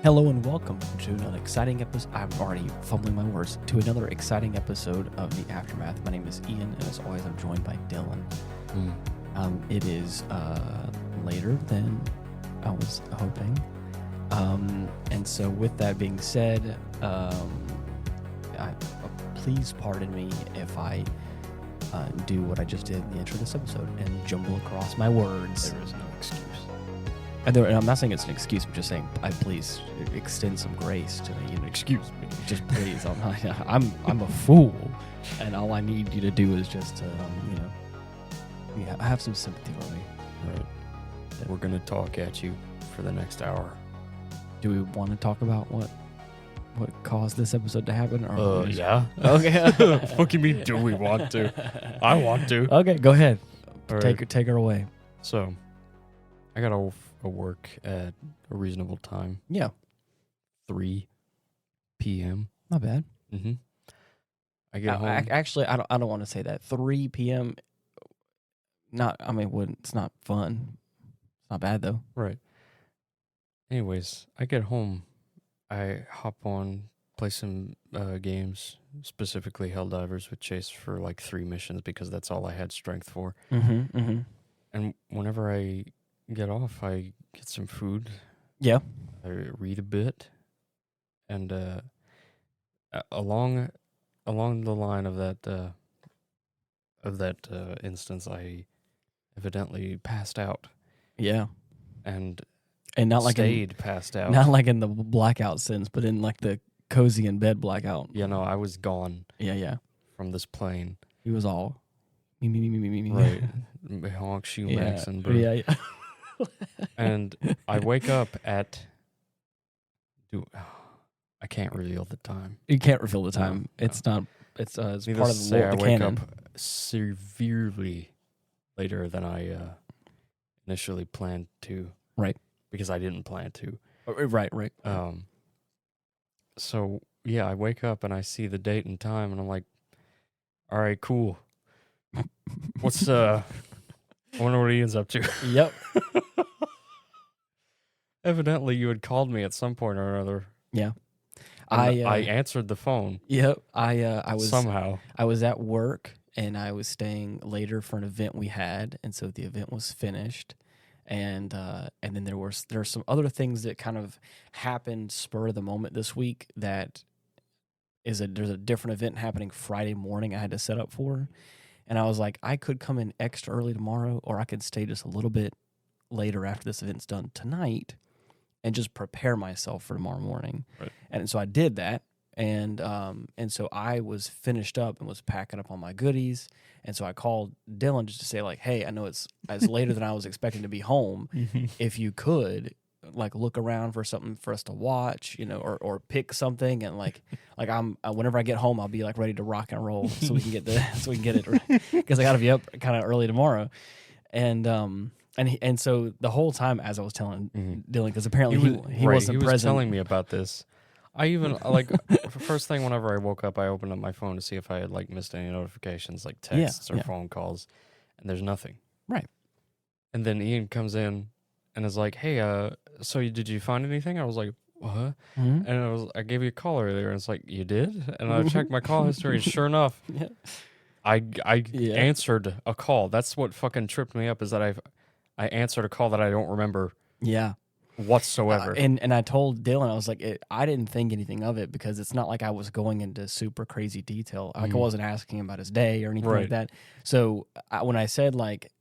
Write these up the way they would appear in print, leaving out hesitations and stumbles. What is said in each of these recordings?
Hello and welcome to another exciting episode. I'm already fumbling my words. To another exciting episode of The Aftermath. My name is Ian, and as always, I'm joined by Dylan. It is later than I was hoping. And so with that being said, please pardon me if I do what I just did in the intro of this episode and jumble across my words. There is no excuse. And I'm not saying it's an excuse. I'm just saying, please extend some grace to me. Excuse me. Just please. I'm a fool, and all I need you to do is just to, have some sympathy for me. Right. We're gonna talk at you for the next hour. Do we want to talk about what caused this episode to happen? Or yeah. Okay. What do you mean? Do we want to? I want to. Okay, go ahead. All Take right. her away. So, I got off of work at a reasonable time. Yeah, 3 p.m. not bad. Mm-hmm. I get home. Actually, I don't want to say that. 3 p.m. It's not fun. It's not bad though. Right. Anyways, I get home. I hop on, play some games, specifically Helldivers with Chase for like 3 missions because that's all I had strength for. Mm-hmm. And whenever I get off, I get some food. Yeah. I read a bit, and along the line of that instance, I evidently passed out. Yeah. And not like passed out. not like in the blackout sense, but in like the cozy in bed blackout. Yeah, no, I was gone. Yeah. From this plane. He was all me. Right. Honk, shoe, max, and boo. Yeah. And I wake up at. I can't reveal the time. You can't reveal the time. No. It's not. It's part of Needless to say, the I wake canon. up severely later than I initially planned to. Right. Because I didn't plan to. Right. So yeah, I wake up and I see the date and time, and I'm like, all right, cool. What's I wonder what Ian's up to. Yep. Evidently, you had called me at some point or another. Yeah. And I answered the phone. Yep. I was somehow. I was at work and I was staying later for an event we had, and so the event was finished, and then there's some other things that kind of happened spur of the moment this week. There's a different event happening Friday morning I had to set up for, and I was like, I could come in extra early tomorrow, or I could stay just a little bit later after this event's done tonight and just prepare myself for tomorrow morning. Right. And so I did that. And so I was finished up and was packing up all my goodies. And so I called Dylan just to say, like, hey, I know it's later than I was expecting to be home. If you could, like, look around for something for us to watch, or pick something. And like I'm whenever I get home, I'll be like ready to rock and roll so we can get it because I got to be up kind of early tomorrow. And so the whole time, as I was telling Dylan, because apparently he wasn't present. He was telling me about this. I even, first thing whenever I woke up, I opened up my phone to see if I had, missed any notifications, like texts or phone calls, and there's nothing. Right. And then Ian comes in and is like, hey, so did you find anything? I was like, what? Mm-hmm. And I gave you a call earlier, and it's like, you did? And I checked my call history, and sure enough, I answered a call. That's what fucking tripped me up, is that I answered a call that I don't remember. Yeah. Whatsoever. And I told Dylan, I was like, I didn't think anything of it because it's not like I was going into super crazy detail. Like I wasn't asking him about his day or anything like that. So when I said like,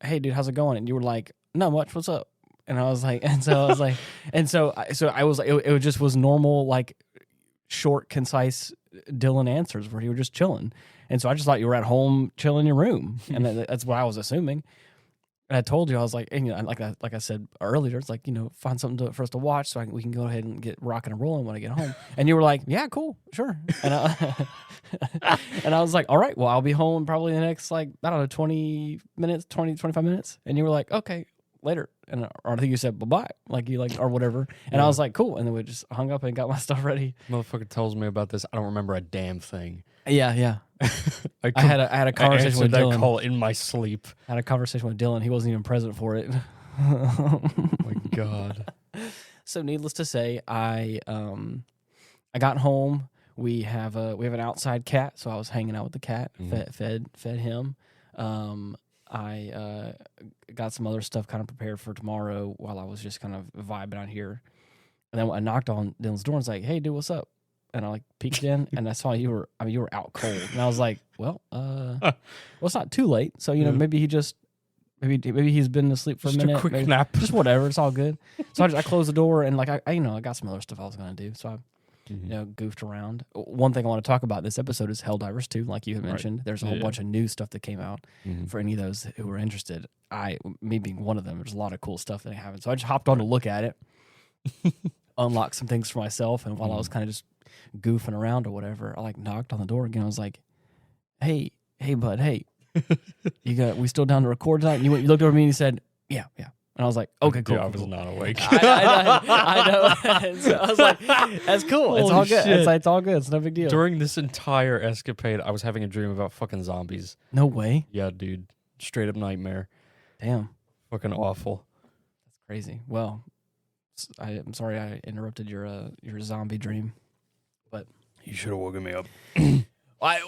hey dude, how's it going? And you were like, not much. What's up? And I was like, I was like, it just was normal, like short, concise Dylan answers where you were just chilling. And so I just thought you were at home chilling in your room, and that's what I was assuming. And I told you, I was like, and, like I said earlier, it's like, find something for us to watch so we can go ahead and get rocking and rolling when I get home. And you were like, yeah, cool, sure. And I was like, all right, well, I'll be home probably in the next, 20 minutes, 25 minutes. And you were like, okay, later. And or I think you said bye-bye, or whatever. And I was like, cool. And then we just hung up and got my stuff ready. Motherfucker tells me about this. I don't remember a damn thing. Yeah. I had a conversation with Dylan. That call in my sleep. I had a conversation with Dylan. He wasn't even present for it. Oh my God. So needless to say, I got home. We have an outside cat, so I was hanging out with the cat, fed him. I got some other stuff kind of prepared for tomorrow while I was just kind of vibing out here. And then I knocked on Dylan's door and was like, "Hey, dude, what's up?" And I like peeked in and I saw you were out cold. And I was like, "Well, it's not too late. So maybe he just maybe he's been asleep for just a minute, a quick nap, just whatever. It's all good." So I closed the door and like I got some other stuff I was gonna do. So I goofed around. One thing I want to talk about this episode is Helldivers 2, like you had mentioned. Right. There's a whole bunch of new stuff that came out for any of those who were interested. Me being one of them, there's a lot of cool stuff that happened. So I just hopped on to look at it, unlock some things for myself, and while I was kind of just goofing around or whatever, I like knocked on the door again. I was like, "Hey, bud, hey, we still down to record tonight?" And you looked over at me and you said, "Yeah." And I was like, "Okay, cool." Yeah, I was not awake. I know. So I was like, "That's cool. It's all good. It's all good. It's no big deal." During this entire escapade, I was having a dream about fucking zombies. No way. Yeah, dude. Straight up nightmare. Damn. Fucking awful. That's crazy. Well, I'm sorry I interrupted your zombie dream, but you should have woken me up. I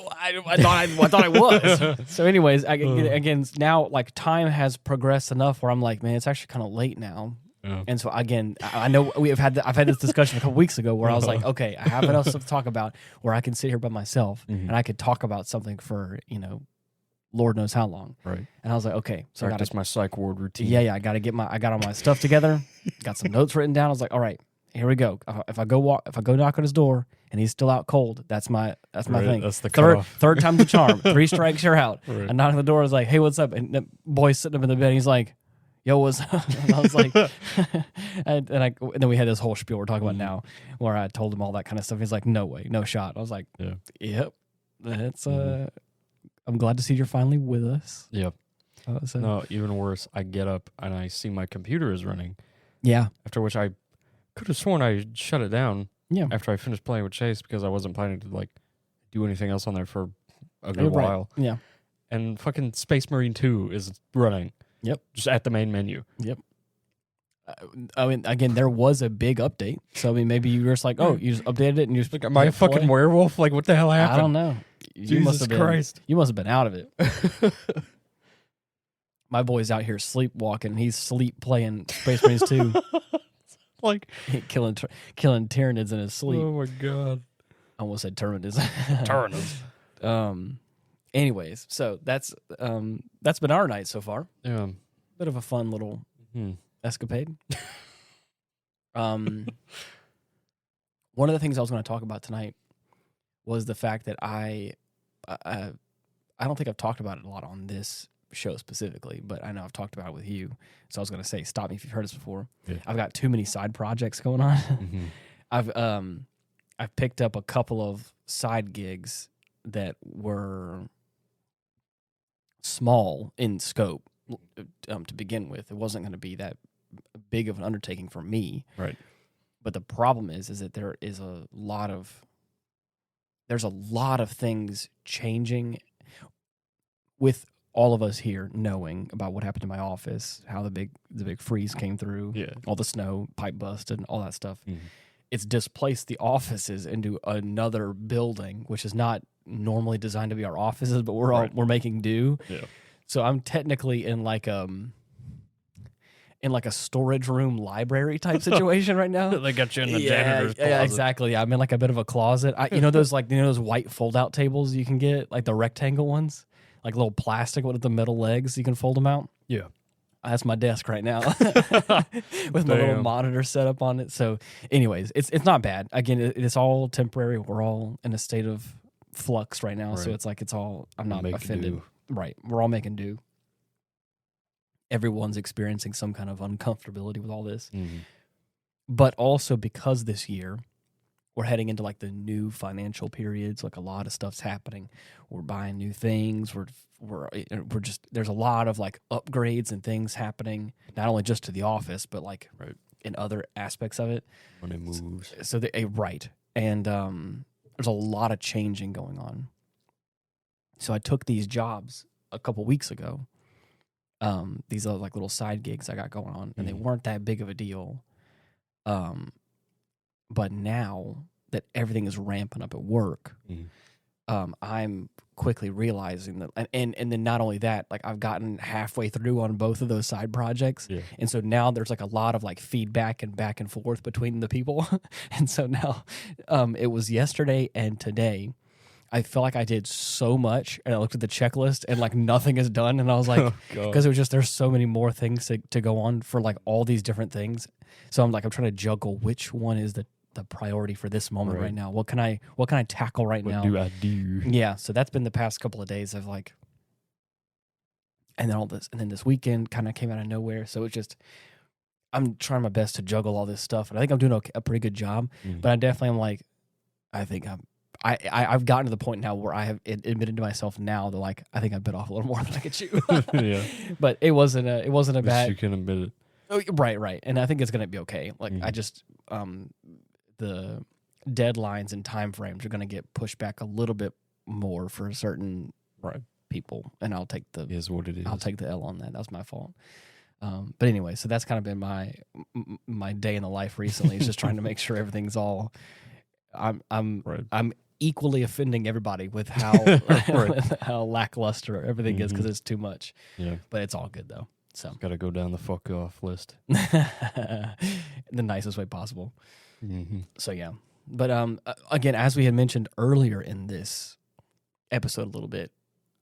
thought I was. So, anyways, again, now like time has progressed enough where I'm like, man, it's actually kind of late now. Yeah. And so again, I know I've had this discussion a couple weeks ago where I was like, okay, I have enough stuff to talk about where I can sit here by myself and I could talk about something for Lord knows how long. Right. And I was like, okay, so I got my psych ward routine. Yeah, I got all my stuff together, got some notes written down. I was like, all right, here we go. If I go knock on his door and he's still out cold, that's my thing. That's the third time's the charm. 3 strikes, you're out. Right. I knock on the door. I was like, hey, what's up? And the boy's sitting up in the bed. And he's like, yo, what's up? And I was like, and then we had this whole spiel we're talking about now, where I told him all that kind of stuff. He's like, no way, no shot. I was like, yep, that's I'm glad to see you're finally with us. Yep. No, even worse. I get up and I see my computer is running. Yeah. After which I could have sworn I shut it down. Yeah. After I finished playing with Chase because I wasn't planning to like do anything else on there for a good while. Yeah. And fucking Space Marine 2 is running. Yep. Just at the main menu. Yep. I mean, again, there was a big update. So, I mean, maybe you were just like, oh, you just updated it and you just like, am I a fucking werewolf? Like, what the hell happened? I don't know. Jesus Christ. You must have been out of it. My boy's out here sleepwalking. He's sleep playing Space Marines 2. Like killing Tyranids in his sleep. Oh my God. I almost said Tyranids. Tyranids. Anyways, so that's been our night so far. Yeah. Bit of a fun little escapade. One of the things I was going to talk about tonight was the fact that I don't think I've talked about it a lot on this show specifically, but I know I've talked about it with you. So I was going to say, stop me if you've heard this before. Yeah. I've got too many side projects going on. I've picked up a couple of side gigs that were small in scope to begin with. It wasn't going to be that big of an undertaking for me. Right. But the problem is that there's a lot of things changing with all of us here knowing about what happened to my office, how the big freeze came through, all the snow, pipe busted, and all that stuff. It's displaced the offices into another building, which is not normally designed to be our offices, but we're making do. Yeah. So I'm technically in like a storage room library type situation right now. They got you in the janitor's closet. Yeah, exactly. Yeah, I'm in like a bit of a closet. Those white fold out tables you can get, like the rectangle ones, like little plastic with the metal legs. You can fold them out. Yeah. That's my desk right now with my little monitor set up on it. So anyways, it's not bad. Again, it's all temporary. We're all in a state of flux right now. Right. So it's like I'm not offended. Right. We're all making do. Everyone's experiencing some kind of uncomfortability with all this. But also because this year we're heading into like the new financial periods, like a lot of stuff's happening. We're buying new things. We're just, there's a lot of like upgrades and things happening, not only just to the office, but like in other aspects of it. When it moves. So right. And there's a lot of changing going on. So I took these jobs a couple weeks ago. These are like little side gigs I got going on, and they weren't that big of a deal. But now that everything is ramping up at work, I'm quickly realizing that, and then not only that, like I've gotten halfway through on both of those side projects, and so now there's like a lot of like feedback and back and forth between the people, and so now, it was yesterday and today. I felt like I did so much, and I looked at the checklist, and like nothing is done, and I was like, because it was just there's so many more things to go on for like all these different things. So I'm trying to juggle which one is the priority for this moment right now. What can I tackle right now? What do I do? Yeah, so that's been the past couple of days of like, and then all this, and then this weekend kind of came out of nowhere. So it's just I'm trying my best to juggle all this stuff, and I think I'm doing a pretty good job. But I definitely am like, I think I've gotten to the point now where I have admitted to myself now that like I think I bit off a little more than I could chew. Yeah, but it wasn't a bad. You can admit it. Oh, right, and I think it's gonna be okay. Like I just the deadlines and time frames are gonna get pushed back a little bit more for certain people, and I'll take the is what it is. I'll take the L on that. That's my fault. But anyway, so that's kind of been my day in the life recently. Is just trying to make sure everything's all. I'm equally offending everybody with how how lackluster everything is because it's too much. Yeah, but it's all good though. So got to go down the fuck off list in the nicest way possible. So yeah, but again, as we had mentioned earlier in this episode, a little bit,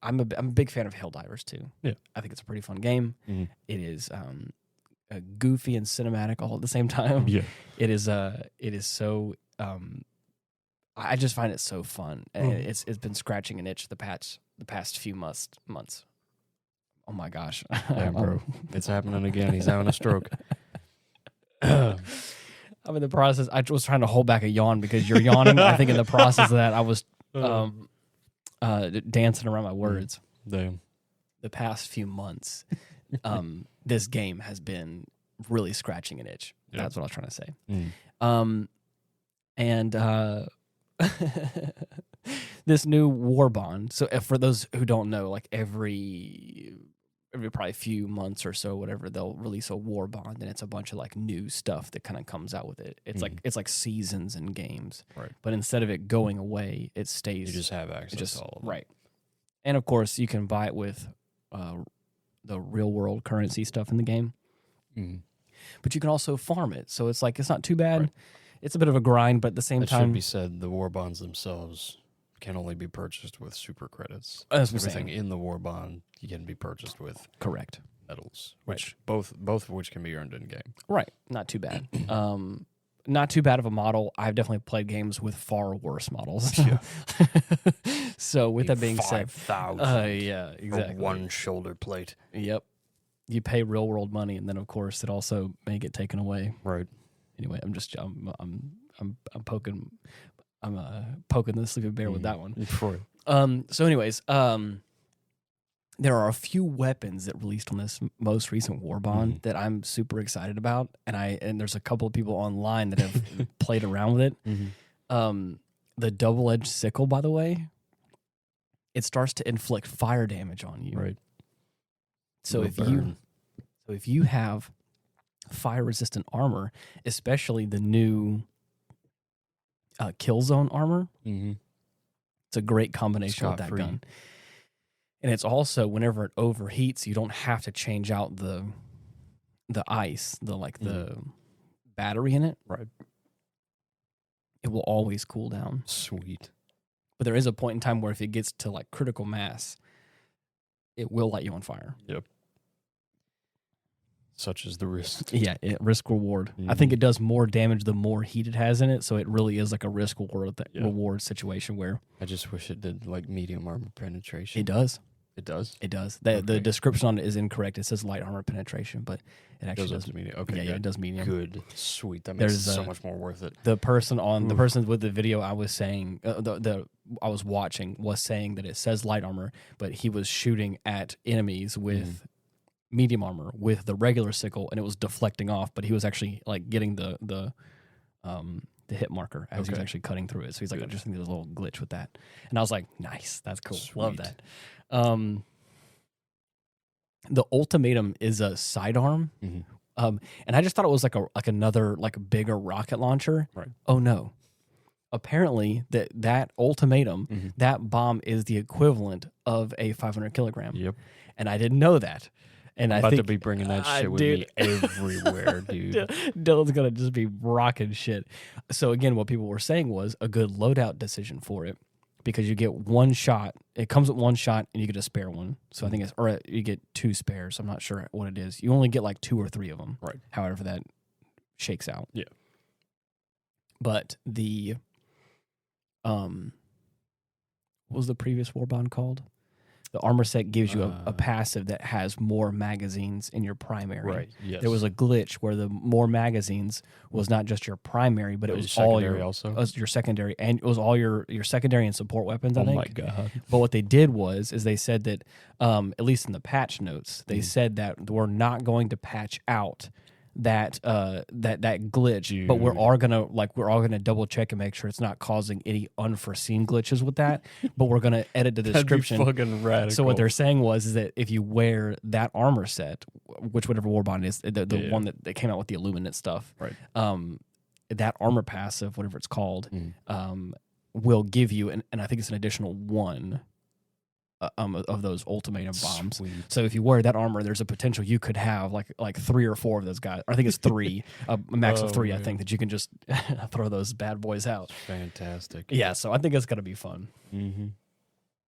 I'm a big fan of Helldivers too. Yeah, I think it's a pretty fun game. It is goofy and cinematic all at the same time. Yeah, it is so. I just find it so fun, and it's been scratching an itch the past few months. Oh my gosh, damn, bro, it's happening again. He's having a stroke. I'm in the process. I was trying to hold back a yawn because you're yawning. I think in the process of that, I was dancing around my words. Damn. The past few months, this game has been really scratching an itch. Yep. That's what I was trying to say. And this new war bond. So for those who don't know, like every probably few months or so, whatever, they'll release a war bond, and it's a bunch of like new stuff that kind of comes out with it. It's like seasons in games, right? But instead of it going away, it stays. You just have access to all of them. Right. And of course, you can buy it with the real world currency stuff in the game, but you can also farm it. So it's like it's not too bad. Right. It's a bit of a grind, but at the same time, should be said, the war bonds themselves can only be purchased with super credits. Everything in the war bond can be purchased with medals, which both of which can be earned in game. Right, not too bad. Not too bad of a model. I've definitely played games with far worse models. Yeah. So with that being said, 5,000. Yeah, exactly. For one shoulder plate. Yep. You pay real world money, and then of course it also may get taken away. Right. Anyway, I'm poking the sleeping bear with that one. Right. So anyways, there are a few weapons that released on this most recent war bond that I'm super excited about, and there's a couple of people online that have played around with it. The double-edged sickle, by the way, it starts to inflict fire damage on you. Right. So if you have fire-resistant armor, especially the new kill zone armor, it's a great combination with that gun. And it's also, whenever it overheats, you don't have to change out the ice, the battery in it. Right. It will always cool down. Sweet. But there is a point in time where if it gets to like critical mass, it will light you on fire. Yep. Such is the risk. Yeah, risk reward. I think it does more damage the more heat it has in it, so it really is like a risk reward situation where I just wish it did like medium armor penetration. It does. It does? It does. The description on it is incorrect. It says light armor penetration, but it actually does medium. Okay, yeah, it does medium. Good. Sweet. That makes it so much more worth it. The person with the video I was saying, I was watching, was saying that it says light armor, but he was shooting at enemies with medium armor with the regular sickle, and it was deflecting off, but he was actually like getting the hit marker as he was actually cutting through it. So he's like, I just think there's a little glitch with that. And I was like, nice, that's cool. Sweet. Love that. The ultimatum is a sidearm And I just thought it was like another like bigger rocket launcher. Right. Oh no. Apparently that ultimatum, that bomb is the equivalent of a 500 kilogram. Yep. And I didn't know that. And I'm I about think to be bringing that shit with me everywhere, dude. Dylan's gonna just be rocking shit. So again, what people were saying was a good loadout decision for it, because you get one shot. It comes with one shot, and you get a spare one. So I think you get 2 spares. I'm not sure what it is. You only get like 2 or 3 of them. Right. However that shakes out. Yeah. But the what was the previous war bond called? The armor set gives you a passive that has more magazines in your primary. Right. Yes. There was a glitch where the more magazines was not just your primary, but it was your all secondary also? your secondary, and it was all your secondary and support weapons. I think. Oh my god! But what they did is they said that, at least in the patch notes, they said that we're not going to patch out that glitch, Dude. but we're all gonna double check and make sure it's not causing any unforeseen glitches with that. But we're gonna edit the description. That'd be fucking radical. So what they're saying is that if you wear that armor set, whatever warbond is, the one that came out with the Illuminate stuff, right? That armor passive, whatever it's called, will give you, and I think it's an additional 1 of those ultimatum bombs. Sweet. So if you wear that armor, there's a potential you could have like 3 or 4 of those guys. I think it's 3, a max of 3. Man. I think that you can just throw those bad boys out. Fantastic. Yeah, so I think it's gonna be fun. Mm-hmm.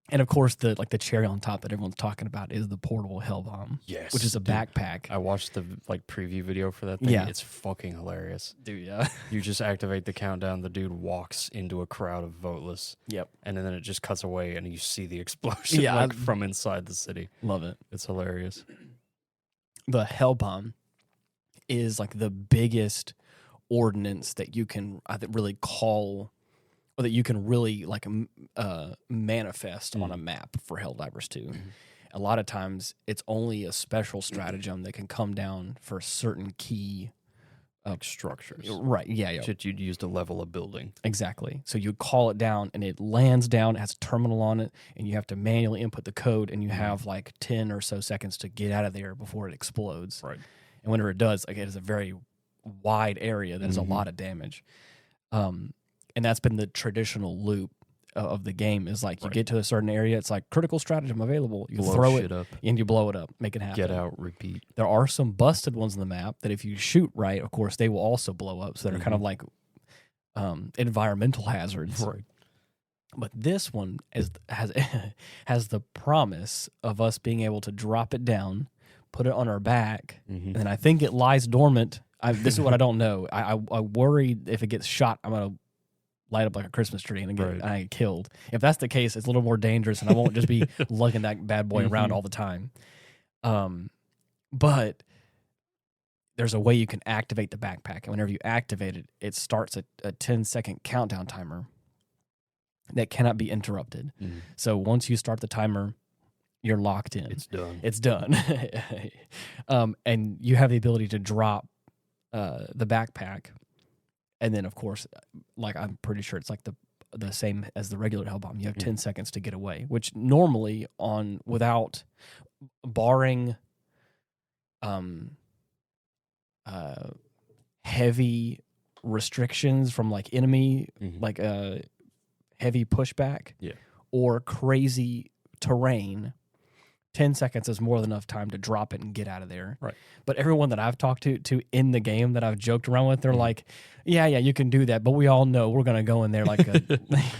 And of course, the cherry on top that everyone's talking about is the portable hell bomb. Yes, which is a backpack. I watched the preview video for that thing. Yeah, it's fucking hilarious, dude. Yeah, you just activate the countdown. The dude walks into a crowd of voteless. Yep, and then it just cuts away, and you see the explosion from inside the city. Love it. It's hilarious. The hell bomb is like the biggest ordnance that you can really call. Or that you can really manifest on a map for Helldivers 2. Mm-hmm. A lot of times, it's only a special stratagem that can come down for certain key structures. Right, yeah. Shit you'd use to level a building. Exactly. So you call it down, and it lands down, it has a terminal on it, and you have to manually input the code, and you have 10 or so seconds to get out of there before it explodes. Right. And whenever it does, it is a very wide area that is a lot of damage. And that's been the traditional loop of the game is you get to a certain area, it's like critical stratagem available. You throw it up and you blow it up, make it happen. Get out, repeat. There are some busted ones on the map that if you shoot right, of course, they will also blow up. So they're kind of like environmental hazards. Right. But this one has the promise of us being able to drop it down, put it on our back, and I think it lies dormant. This is what I don't know. I worry if it gets shot, I'm going to light up like a Christmas tree and I get killed. If that's the case, it's a little more dangerous, and I won't just be lugging that bad boy around all the time. But there's a way you can activate the backpack, and whenever you activate it, it starts a 10-second countdown timer that cannot be interrupted. So once you start the timer, you're locked in. It's done. And you have the ability to drop the backpack. And then, of course, I'm pretty sure it's the same as the regular hell bomb. You have 10 seconds to get away, which normally without barring heavy restrictions from enemy, heavy pushback or crazy terrain, 10 seconds is more than enough time to drop it and get out of there. Right. But everyone that I've talked to in the game that I've joked around with, they're like, yeah, you can do that, but we all know we're going to go in there like a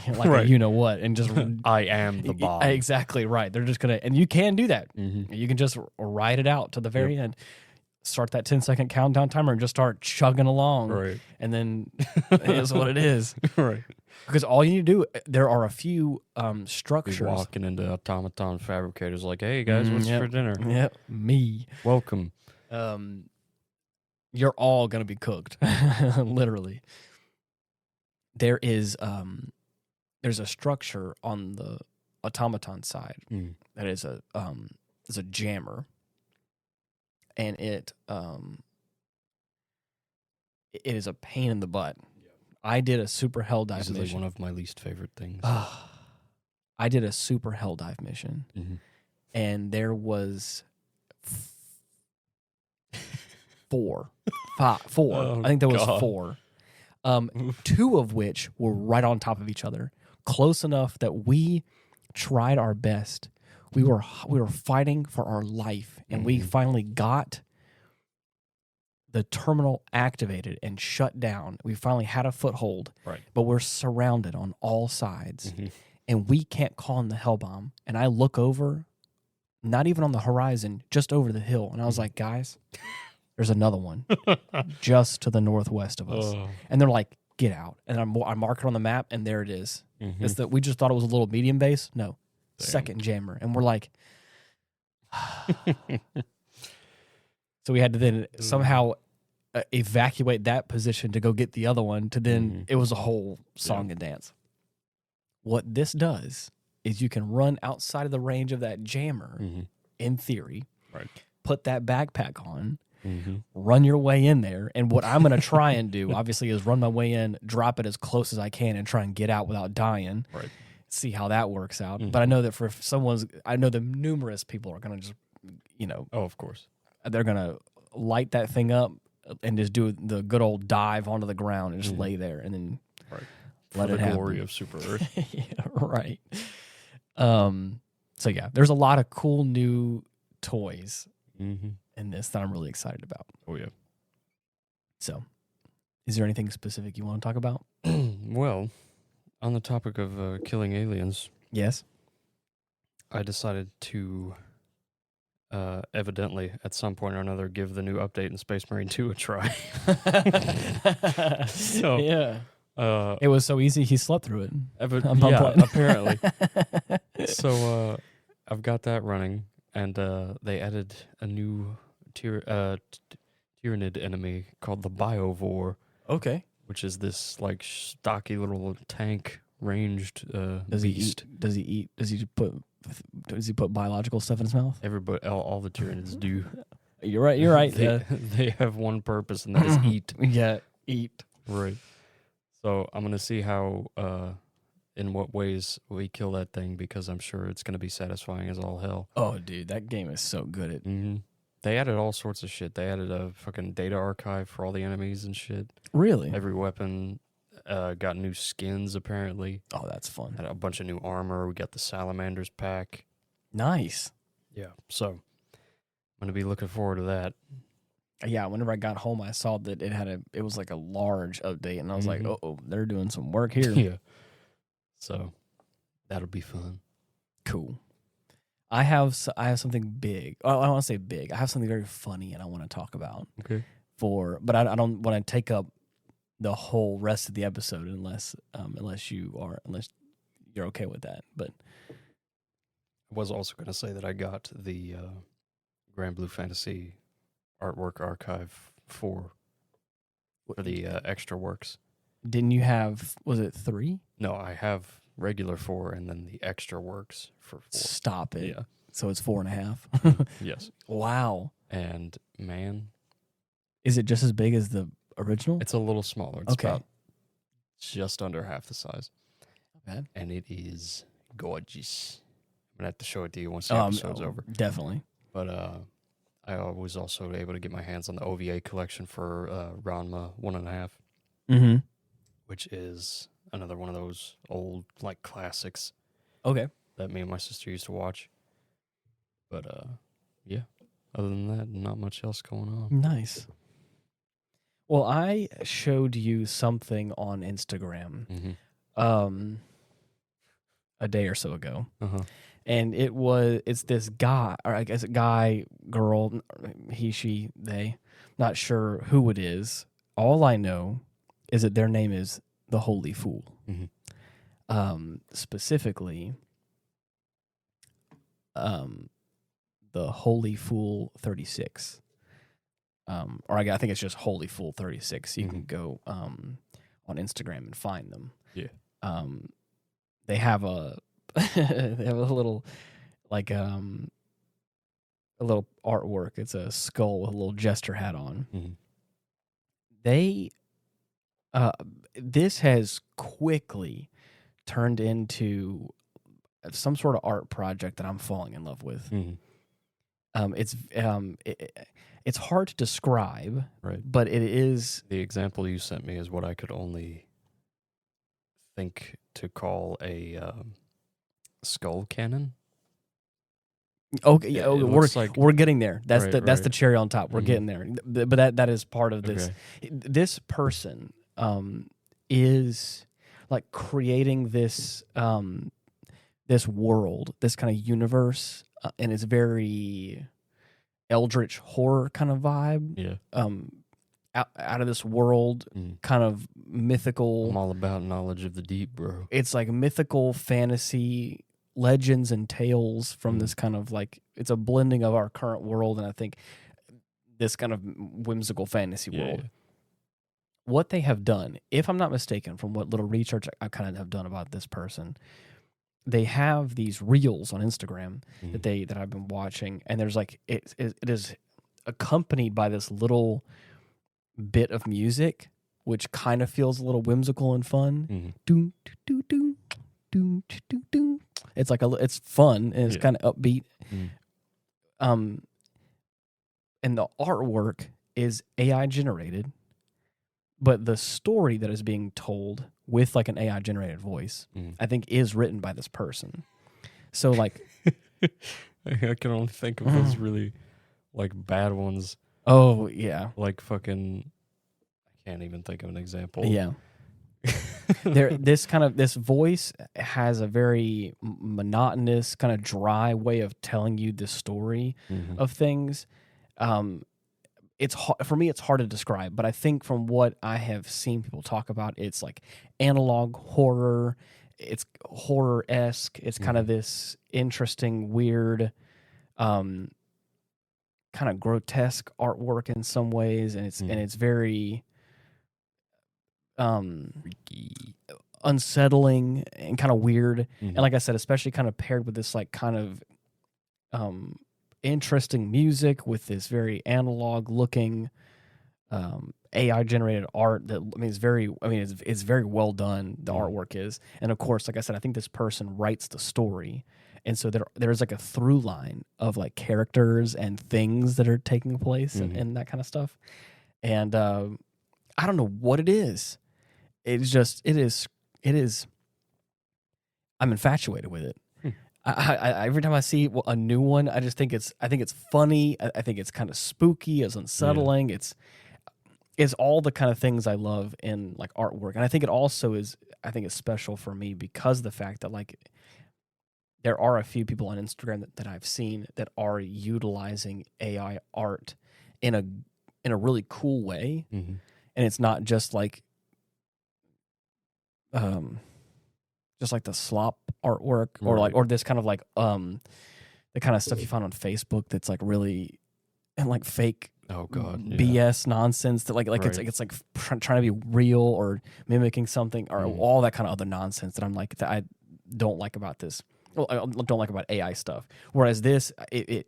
a you-know-what and just... I am the bomb. Exactly right. They're just going to... And you can do that. You can just ride it out to the very end. Start that 10-second countdown timer and just start chugging along. Right. And then it is what it is. Right. Because all you need to do, there are a few structures. You're walking into automaton fabricators like, hey, guys, what's for dinner? Yep, me. Welcome. You're all going to be cooked, literally. There's a structure on the automaton side that is a jammer. And it is a pain in the butt. I did a super hell dive mission. This is one of my least favorite things. I did a super hell dive mission, and there was four. Oh, I think there was God. 4. 2 of which were right on top of each other, close enough that we tried our best. We were fighting for our life, and we finally got the terminal activated and shut down. We finally had a foothold, right? But we're surrounded on all sides, and we can't call in the hell bomb. And I look over, not even on the horizon, just over the hill, and I was like, guys, there's another one just to the northwest of us. And they're like, get out. And I mark it on the map, and there it is. It's that we just thought it was a little medium base. No, second jammer. And we're like, so we had to then somehow evacuate that position to go get the other one. To then it was a whole song and dance. What this does is you can run outside of the range of that jammer, in theory, right? Put that backpack on, run your way in there. And what I'm going to try and do, obviously, is run my way in, drop it as close as I can, and try and get out without dying. Right. See how that works out. But I know that I know that numerous people are going to just, Oh, of course. They're going to light that thing up and just do the good old dive onto the ground and just lay there and then let it happen. The glory of Super Earth. Yeah, right. So yeah, there's a lot of cool new toys in this that I'm really excited about. Oh yeah. So, is there anything specific you want to talk about? Well, on the topic of killing aliens, yes, I decided to evidently at some point or another give the new update in Space Marine 2 a try. So yeah. It was so easy he slept through it. Apparently. So I've got that running, and they added a new tyrannid enemy called the Biovore. Okay. Which is this like stocky little tank ranged beast. Does he put biological stuff in his mouth? Everybody, all the tyrannids do. You're right. They have one purpose, and that is eat. Yeah, eat. Right. So I'm gonna see how, in what ways we kill that thing, because I'm sure it's gonna be satisfying as all hell. Oh, dude, that game is so good at. They added all sorts of shit. They added a fucking data archive for all the enemies and shit. Really? Every weapon got new skins, apparently. Oh, that's fun. Had a bunch of new armor. We got the Salamanders pack. Nice. Yeah. So I'm going to be looking forward to that. Yeah, whenever I got home, I saw that it was like a large update, and I was like, oh, they're doing some work here. Yeah. So that'll be fun. Cool. I have something big. I don't want to say big. I have something very funny, and I want to talk about. Okay. But I don't want to take up the whole rest of the episode unless you're okay with that. But I was also going to say that I got the Grand Blue Fantasy artwork archive for the extra works. Didn't you have? Was it 3? No, I have regular 4 and then the extra works for 4. Stop it. Yeah. So it's 4.5. Yes. Wow. And man, is it just as big as the original? It's a little smaller. It's about just under half the size. Not bad. And it is gorgeous. I'm gonna have to show it to you once the episode's over. Definitely. But I was also able to get my hands on the OVA collection for Ranma 1.5, which is another one of those old like classics. Okay. That me and my sister used to watch. But yeah. Other than that, not much else going on. Nice. Well, I showed you something on Instagram a day or so ago. And it's this guy, or I guess a guy, girl, he, she, they, not sure who it is. All I know is that their name is the Holy Fool. Specifically, the Holy Fool 36. Or I think it's just Holy Fool 36. You can go on Instagram and find them. Yeah. They have a little like a little artwork. It's a skull with a little jester hat on. They this has quickly turned into some sort of art project that I'm falling in love with. It's hard to describe, right? But it is. The example you sent me is what I could only think to call a skull cannon. Okay, yeah, we're getting there. That's right. the cherry on top. We're getting there, but that is part of this. Okay. This person is like creating this this world, this kind of universe, and it's very eldritch horror kind of vibe. Yeah. Out of this world, kind of mythical. I'm all about knowledge of the deep, bro. It's like mythical fantasy legends and tales from this kind of like, it's a blending of our current world and I think this kind of whimsical fantasy world. Yeah. What they have done, if I'm not mistaken, from what little research I kind of have done about this person, they have these reels on Instagram that I've been watching, and there's like it is accompanied by this little bit of music, which kind of feels a little whimsical and fun. Doom, doom, doom, doom, doom, doom. It's like it's fun and it's kind of upbeat. And the artwork is AI generated, but the story that is being told with like an AI generated voice, I think, is written by this person. So like, I can only think of those really like bad ones. Oh yeah, like fucking. I can't even think of an example. Yeah. This voice has a very monotonous, kind of dry way of telling you the story of things. It's for me, it's hard to describe, but I think from what I have seen people talk about, it's like analog horror. It's horror-esque. It's kind of this interesting, weird, kind of grotesque artwork in some ways, and it's very unsettling and kind of weird. And like I said, especially kind of paired with this like kind of interesting music with this very analog looking AI generated art that it's very well done. The artwork is, and of course, like I said, I think this person writes the story, and so there's like a through line of like characters and things that are taking place and that kind of stuff. And I don't know what it is. It is. I'm infatuated with it. I every time I see a new one, I just think it's funny. I think it's kind of spooky. It's unsettling. Yeah. It's all the kind of things I love in like artwork, and I think it also is. I think it's special for me because of the fact that like there are a few people on Instagram that I've seen that are utilizing AI art in a really cool way, and it's not just like the slop artwork or this kind of like the kind of stuff you find on Facebook that's like really and like fake BS nonsense that like it's like trying to be real or mimicking something or all that kind of other nonsense that I'm like that I don't like about this. Well, I don't like about AI stuff. Whereas this it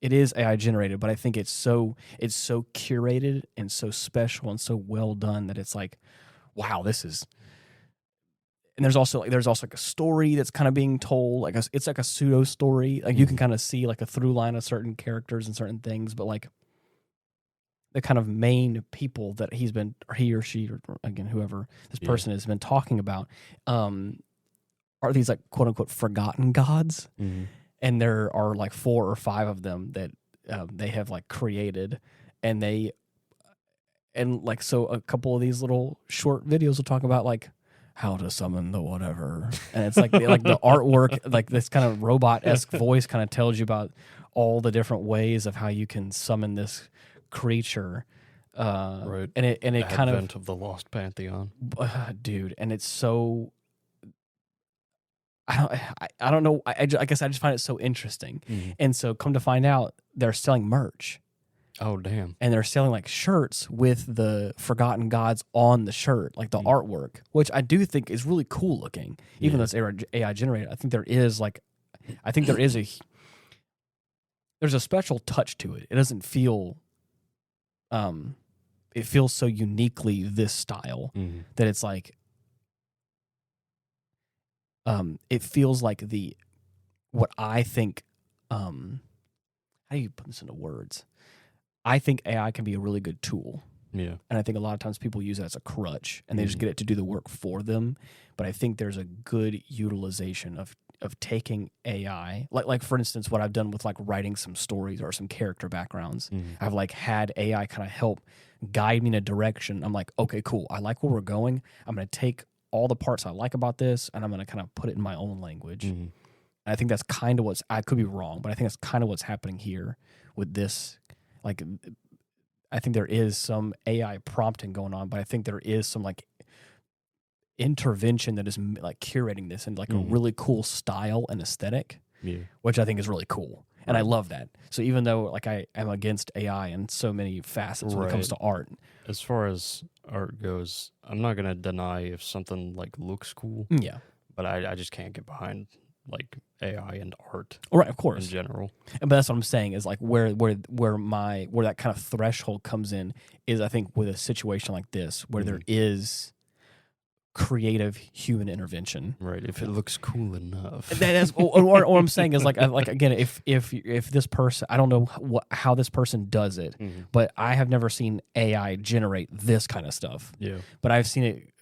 is AI generated, but I think it's so curated and so special and so well done that it's like, wow, this is. And there's also like a story that's kind of being told. Like it's like a pseudo story. Like you can kind of see like a through line of certain characters and certain things, but like the kind of main people that he or she or again whoever this person has been talking about are these like quote unquote forgotten gods, and there are like 4 or 5 of them that they have like created, and so a couple of these little short videos will talk about like how to summon the whatever, and it's like the artwork, like this kind of robot-esque voice kind of tells you about all the different ways of how you can summon this creature, right? And it kind Advent of the Lost Pantheon, dude, and it's so. I don't know. I guess I just find it so interesting, and so come to find out they're selling merch. Oh, damn. And they're selling like shirts with the Forgotten Gods on the shirt, like the artwork, which I do think is really cool looking, even though it's AI generated. I think there is there's a special touch to it. It doesn't feel, it feels so uniquely this style that it's like, it feels like what I think, how how do you put this into words? I think AI can be a really good tool. Yeah. And I think a lot of times people use it as a crutch and they just get it to do the work for them. But I think there's a good utilization of taking AI. Like for instance, what I've done with like writing some stories or some character backgrounds. I've like had AI kind of help guide me in a direction. I'm like, okay, cool. I like where we're going. I'm going to take all the parts I like about this and I'm going to kind of put it in my own language. And I think that's kind of I could be wrong, but I think that's kind of what's happening here with this. Like, I think there is some AI prompting going on, but I think there is some like intervention that is like curating this in like a really cool style and aesthetic, which I think is really cool. And I love that. So even though like I am against AI in so many facets when it comes to art. As far as art goes, I'm not going to deny if something like looks cool. Yeah. But I just can't get behind like AI and art. Right, of course. In general. But that's what I'm saying is like where that kind of threshold comes in is I think with a situation like this where there is creative human intervention. Right, if it looks cool enough. That's or I'm saying is like again if this person, I don't know how this person does it, but I have never seen AI generate this kind of stuff. Yeah. But I've seen it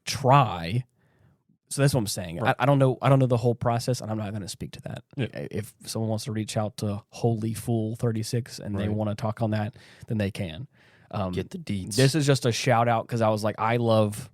try. So that's what I'm saying. Right. I don't know the whole process, and I'm not going to speak to that. Yeah. If someone wants to reach out to Holy Fool 36 and they want to talk on that, then they can. Get the deets. This is just a shout out because I was like, I love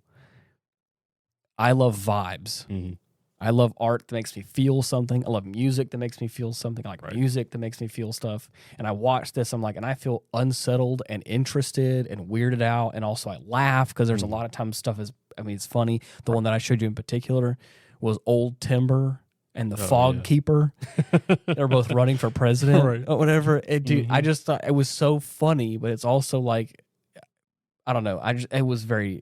vibes. I love art that makes me feel something. I love music that makes me feel something. I like music that makes me feel stuff. And I watch this, I'm like, and I feel unsettled and interested and weirded out. And also I laugh because there's a lot of times stuff is, I mean, it's funny. The one that I showed you in particular was Old Timber and the Fog Keeper. They're both running for president or whatever. Dude, I just thought it was so funny, but it's also like, I don't know. It was very...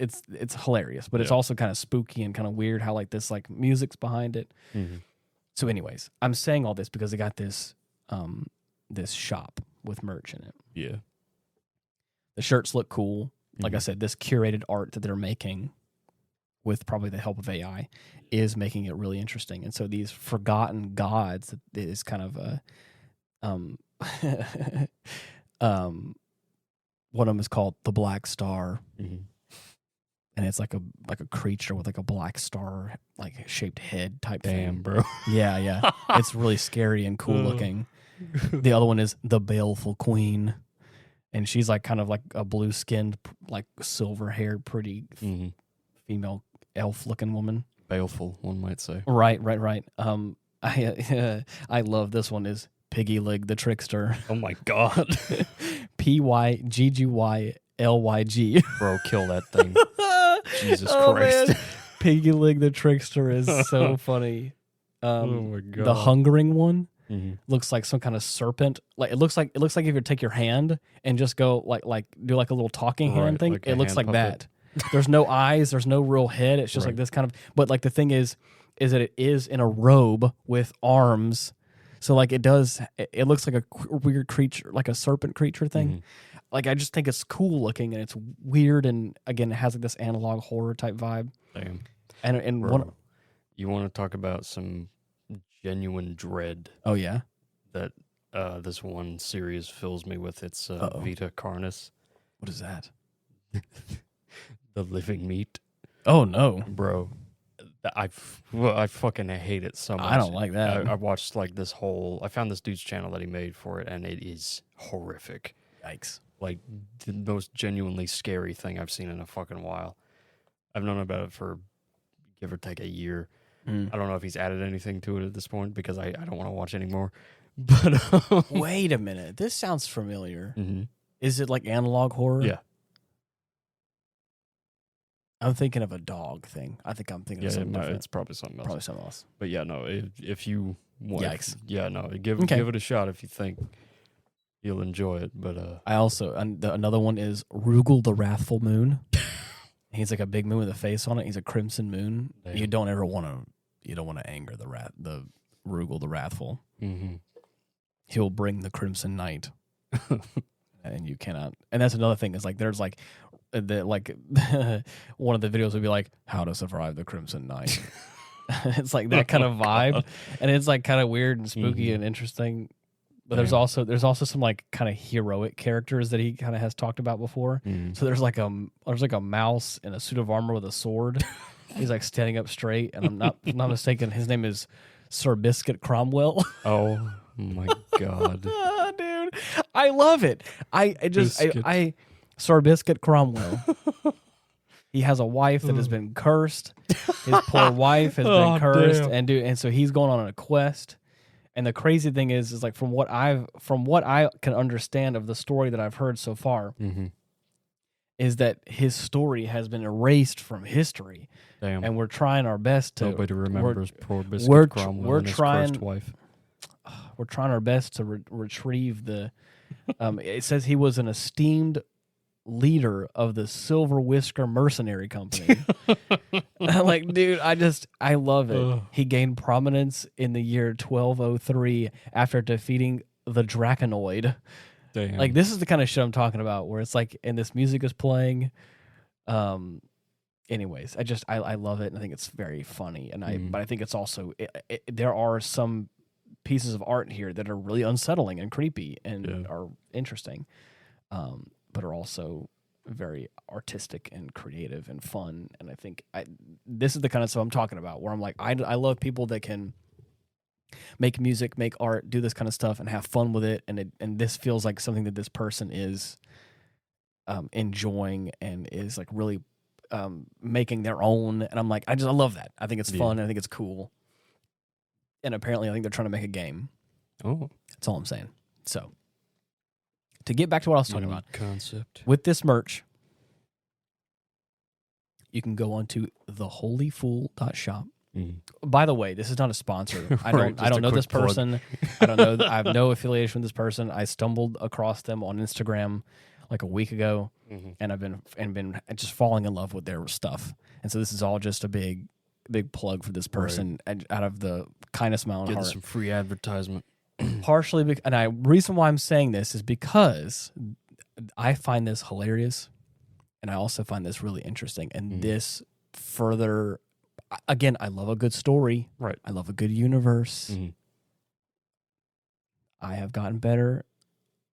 It's hilarious, but it's also kind of spooky and kind of weird how like this like music's behind it. So anyways, I'm saying all this because they got this this shop with merch in it. Yeah. The shirts look cool. Like I said, this curated art that they're making with probably the help of AI is making it really interesting. And so these forgotten gods is kind of a one of them is called the Black Star. And it's like a creature with like a black star like shaped head type thing. Damn, bro. Yeah. It's really scary and cool looking. The other one is the Baleful Queen. And she's like kind of like a blue skinned, like silver haired, pretty female elf looking woman. Baleful, one might say. Right. I love this one is Pyggylyg the Trickster. Oh my God. Pyggylyg. Bro, kill that thing. Jesus Christ. Man. Pyggylyg the Trickster is so funny. Oh my God. The hungering one looks like some kind of serpent. Like it looks like if you take your hand and just go like do like a little talking hand thing. Like it looks like puppet. That. There's no eyes. There's no real head. It's just like this kind of. But like the thing is that it is in a robe with arms. So like it looks like a weird creature, like a serpent creature thing. Like I just think it's cool looking and it's weird and again it has like this analog horror type vibe. Damn. And bro, you want to talk about some genuine dread? Oh yeah. That this one series fills me with. It's Vita Carnis. What is that? The living meat. Oh no, bro. I fucking hate it so much. I don't like that. I watched like this whole. I found this dude's channel that he made for it, and it is horrific. Yikes! Like the most genuinely scary thing I've seen in a fucking while. I've known about it for give or take a year. I don't know if he's added anything to it at this point because I don't want to watch anymore. But wait a minute, this sounds familiar. Is it like analog horror? Yeah. I'm thinking of a dog thing. I think I'm thinking of something different. It's probably something else. But yeah, no, if you want... Yikes. Give it a shot if you think you'll enjoy it. But I also... another one is Rugel the Wrathful Moon. He's like a big moon with a face on it. He's a crimson moon. Damn. You don't want to anger the Rugel the Wrathful. He'll bring the Crimson Night. And you cannot... And that's another thing. Is like there's like... one of the videos would be like how to survive the Crimson Night. It's like that kind of vibe, and it's like kind of weird and spooky and interesting. But there's also some like kind of heroic characters that he kind of has talked about before. So there's like a mouse in a suit of armor with a sword. He's like standing up straight, and I'm not mistaken. His name is Sir Biscuit Cromwell. Oh my god, dude, I love it. I Sir Biscuit Cromwell. He has a wife that has been cursed. His poor wife has been cursed, damn. and so he's going on a quest. And the crazy thing is like from what I can understand of the story that I've heard so far, is that his story has been erased from history. Damn. And we're trying our best to. Nobody remembers poor Biscuit Cromwell and his cursed wife. We're trying our best to retrieve the. It says he was an esteemed leader of the Silver Whisker Mercenary Company. Like, dude, I love it. He gained prominence in the year 1203 after defeating the Draconoid. Damn. Like, this is the kind of shit I'm talking about, where it's like, and this music is playing. Anyways, I love it, and I think it's very funny, and but I think it's also there are some pieces of art here that are really unsettling and creepy and are interesting. But are also very artistic and creative and fun. And I think this is the kind of stuff I'm talking about, where I'm like, I love people that can make music, make art, do this kind of stuff, and have fun with it. And this feels like something that this person is enjoying and is like really making their own. And I'm like, I love that. I think it's fun. I think it's cool. And apparently I think they're trying to make a game. Oh. That's all I'm saying. So, to get back to what I was talking about, concept with this merch, you can go onto theholyfool.shop. By the way, this is not a sponsor. I don't know this person. I don't know. I have no affiliation with this person. I stumbled across them on Instagram like a week ago, and I've been just falling in love with their stuff. And so this is all just a big plug for this person, out of the kindest of my own heart. Getting some free advertisement. Partially, reason why I'm saying this is because I find this hilarious, and I also find this really interesting. And this further, again, I love a good story. Right. I love a good universe. I have gotten better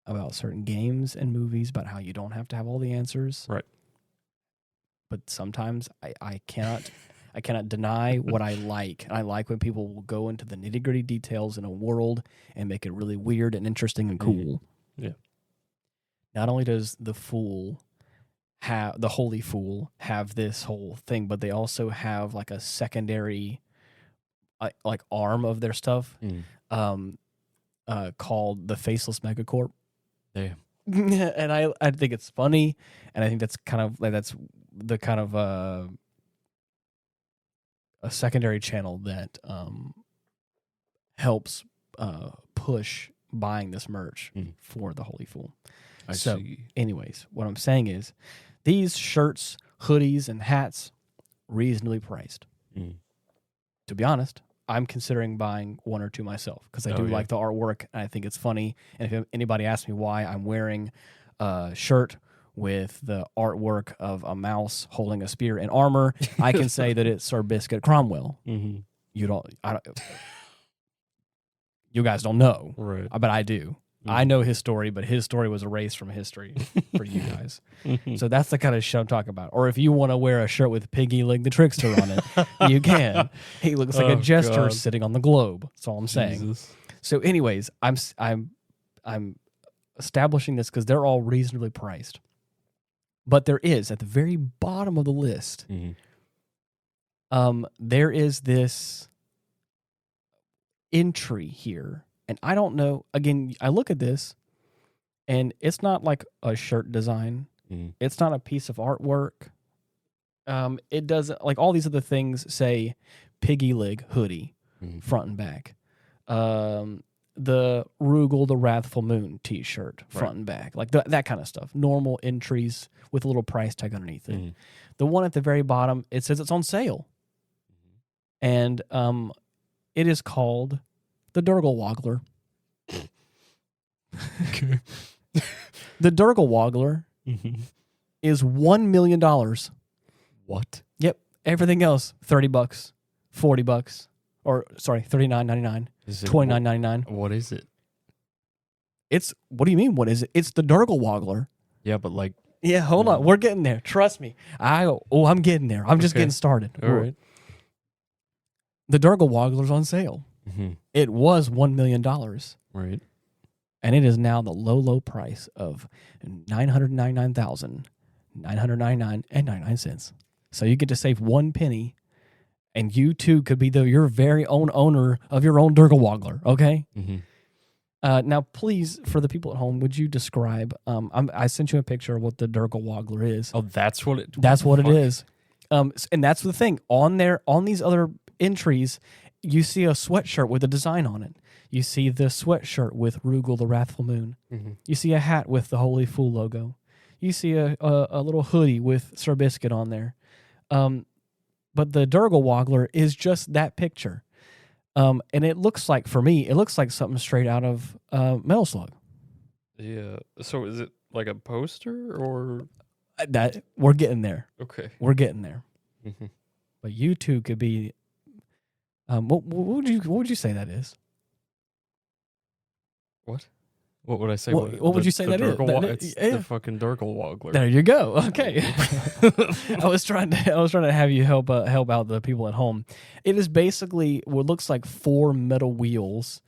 about certain games and movies about how you don't have to have all the answers. Right. But sometimes I cannot deny what I like. And I like when people will go into the nitty-gritty details in a world and make it really weird and interesting and cool. Yeah. Not only does the Holy Fool have this whole thing, but they also have like a secondary like arm of their stuff called the Faceless MegaCorp. Yeah. And I think it's funny, and I think that's kind of like that's the kind of a secondary channel that helps push buying this merch for the Holy Fool. I see. Anyways, what I'm saying is these shirts, hoodies, and hats reasonably priced. To be honest, I'm considering buying one or two myself because I do like the artwork, and I think it's funny. And if anybody asks me why I'm wearing a shirt with the artwork of a mouse holding a spear and armor, I can say that it's Sir Biscuit Cromwell. You guys don't know, right? But I do. I know his story, but his story was erased from history for you guys. So that's the kind of shit I'm talking about. Or if you want to wear a shirt with Pyggylyg the Trickster on it, you can. He looks like a jester sitting on the globe. That's all I'm saying. So anyways, I'm establishing this because they're all reasonably priced. But there is, at the very bottom of the list, there is this entry here. And I don't know, again, I look at this, and it's not like a shirt design. It's not a piece of artwork. It doesn't, like all these other things say Pyggylyg hoodie, front and back. The Rugal the Wrathful Moon t-shirt, front and back. Like that kind of stuff. Normal entries with a little price tag underneath it. The one at the very bottom, it says it's on sale. And it is called the Dürglewägler. Okay. The Dürglewägler is $1 million. What? Yep. Everything else, $30, $40, or sorry, $39.99, $29.99. What is it? What do you mean? What is it? It's the Dürglewägler. Yeah, but like. Yeah, hold on. We're getting there. Trust me. I'm getting there. I'm just getting started. All right. The Dürglewägler's on sale. Mm-hmm. It was $1 million. Right. And it is now the low price of $999,999.99. So you get to save 1 penny, and you too could be your very own owner of your own Dürglewägler. Okay. Mm-hmm. Now, please, for the people at home, would you describe? I sent you a picture of what the Dürglewägler is. Oh, that's what it. That's what it is. And that's the thing on these other entries, you see a sweatshirt with a design on it. You see the sweatshirt with Rugal the Wrathful Moon. Mm-hmm. You see a hat with the Holy Fool logo. You see a little hoodie with Sir Biscuit on there. But the Dürglewägler is just that picture. And it looks like, for me, it looks like something straight out of Metal Slug. Yeah. So is it like a poster or? That we're getting there. Okay. We're getting there. Mm-hmm. But you two could be. What would you say that is? What? What would I say? What would you say that is? It's the fucking Dürglewägler. There you go. Okay. I was trying to have you help out the people at home. It is basically what looks like 4 metal wheels.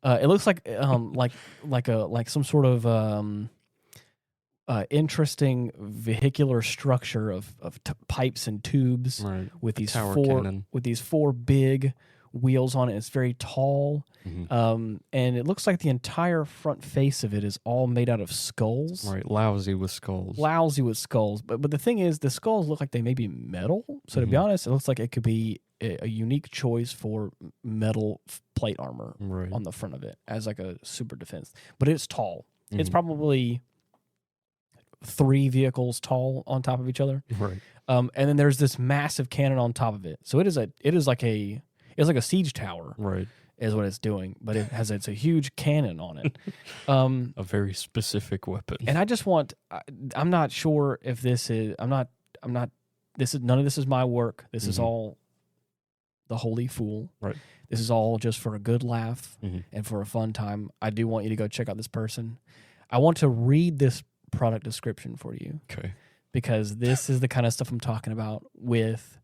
It looks like some sort of interesting vehicular structure of pipes and tubes, right, with these 4 big wheels on it. It's very tall. Mm-hmm. And it looks like the entire front face of it is all made out of skulls. Right, lousy with skulls. But the thing is, the skulls look like they may be metal. So to be honest, it looks like it could be a unique choice for metal plate armor on the front of it as like a super defense. But it's tall. Mm-hmm. It's probably 3 vehicles tall on top of each other. Right. And then there's this massive cannon on top of it. So it's like a siege tower. Right. Is what it's doing, but it's a huge cannon on it. A very specific weapon. And I just I'm not sure if this is, none of this is my work. This is all the Holy Fool. Right. This is all just for a good laugh and for a fun time. I do want you to go check out this person. I want to read this product description for you. Okay. Because this is the kind of stuff I'm talking about with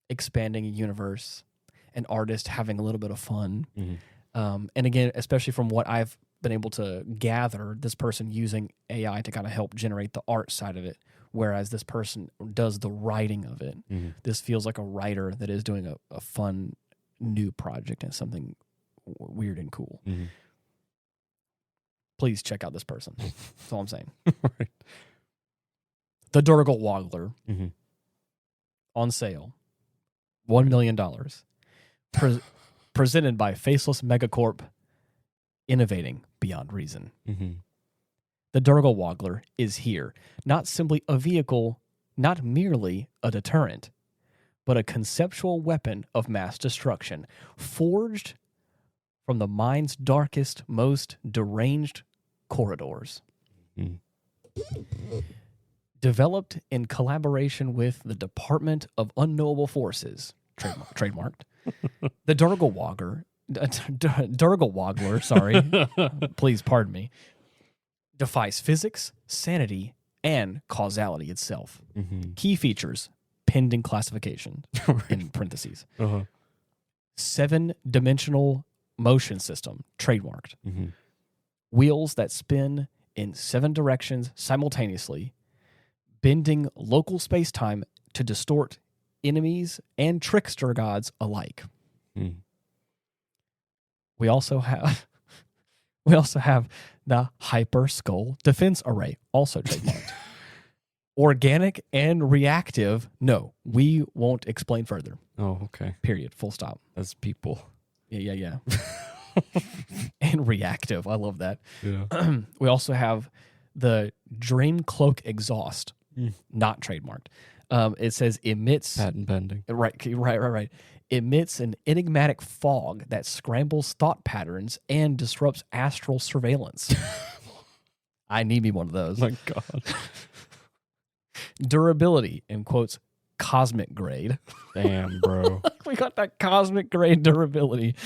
expanding a universe. An artist having a little bit of fun. Mm-hmm. And again, especially from what I've been able to gather, this person using AI to kind of help generate the art side of it, whereas this person does the writing of it. Mm-hmm. This feels like a writer that is doing a fun new project and something weird and cool. Mm-hmm. Please check out this person. That's all I'm saying. Right. The Dürglewägler on sale. $1 million. Presented by Faceless MegaCorp, innovating beyond reason. Mm-hmm. The Dürglewägler is here, not simply a vehicle, not merely a deterrent, but a conceptual weapon of mass destruction, forged from the mind's darkest, most deranged corridors. Mm-hmm. Developed in collaboration with the Department of Unknowable Forces, trademarked. The Dürglewägler, sorry, please pardon me, defies physics, sanity, and causality itself. Mm-hmm. Key features, pending classification, in parentheses. 7-dimensional motion system, trademarked. Mm-hmm. Wheels that spin in 7 directions simultaneously, bending local space-time to distort enemies and trickster gods alike. Mm. We also have the Hyper Skull Defense Array, also trademarked. Organic and reactive. No, we won't explain further. Oh, okay. Period. Full stop. That's people. Yeah. And reactive. I love that. Yeah. We also have the Dream Cloak Exhaust, not trademarked. It says emits patent pending. Right. Emits an enigmatic fog that scrambles thought patterns and disrupts astral surveillance. I need me one of those. My God. Durability, in quotes, cosmic grade. Damn, bro. We got that cosmic grade durability.